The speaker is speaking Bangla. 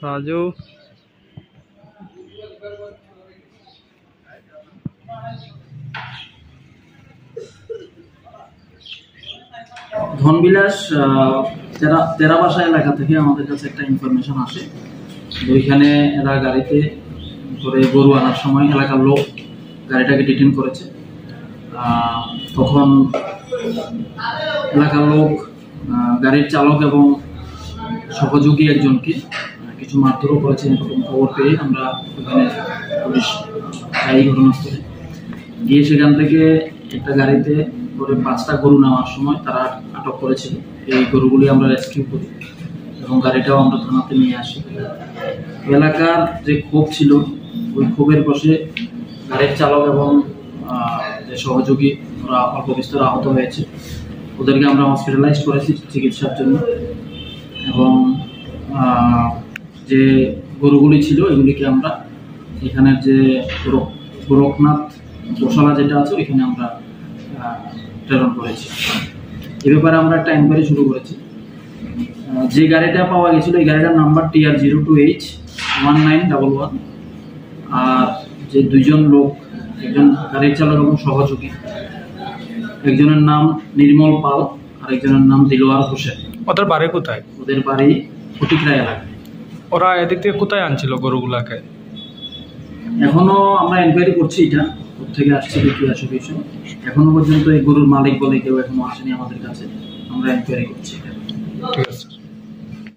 রাজু ধনবিলাস তেরাবাসা এলাকা থেকে আমাদের কাছে একটা ইনফরমেশন আসে। ওইখানে এরা গাড়িতে করে গরু আনার সময় এলাকার লোক গাড়িটাকে ডিটেইন করেছে। তখন এলাকার লোক গাড়ির চালক এবং সহযোগী একজনকে কিছু মারধরও করেছে। এরকম খবর পেয়ে আমরা ওখানে পুলিশ যাই ঘটনাস্থলে গিয়ে সেখান থেকে একটা গাড়িতে করে 5টা গরু নেওয়ার সময় তারা আটক করেছিল। এই গরুগুলি আমরা রেস্কিউ করি এবং গাড়িটাও আমরা থানাতে নিয়ে আসি। এলাকার যে ক্ষোভ ছিল ওই ক্ষোভের বশে গাড়ির চালক এবং যে সহযোগী ওরা অল্প বিস্তর আহত হয়েছে। ওদেরকে আমরা হসপিটালাইজ করেছি চিকিৎসার জন্য এবং যে গরুগুলি ছিল এগুলিকে আমরা এখানের যে গোরখনাথ গোশালা যেটা আছে ওইখানে আমরা প্রেরণ করেছি। এ ব্যাপারে আমরা একটা এনকোয়ারি শুরু করেছি। যে গাড়িটা পাওয়া গেছিল এই গাড়িটার নাম্বার TR02H1911 আর যে দুইজন লোক, একজন গাড়ির চালক এবং সহযোগী, একজনের নাম নির্মল পাল আর একজনের নাম দিলওয়ার হোসেন। ওদের বাড়ি কোথায়? ওদের বাড়ি ফটিকরা এলাকায়। ওরা এদিক থেকে কোথায় আনছিল গরুগুলাকে? এখনো আমরা এনকোয়ারি করছি এটা থেকে আসছে কি আসবে বিষয়। এখনো পর্যন্ত এই গরুর মালিক বলে কেউ এখনো আসেনি আমাদের কাছে। আমরা এনকোয়ারি করছি।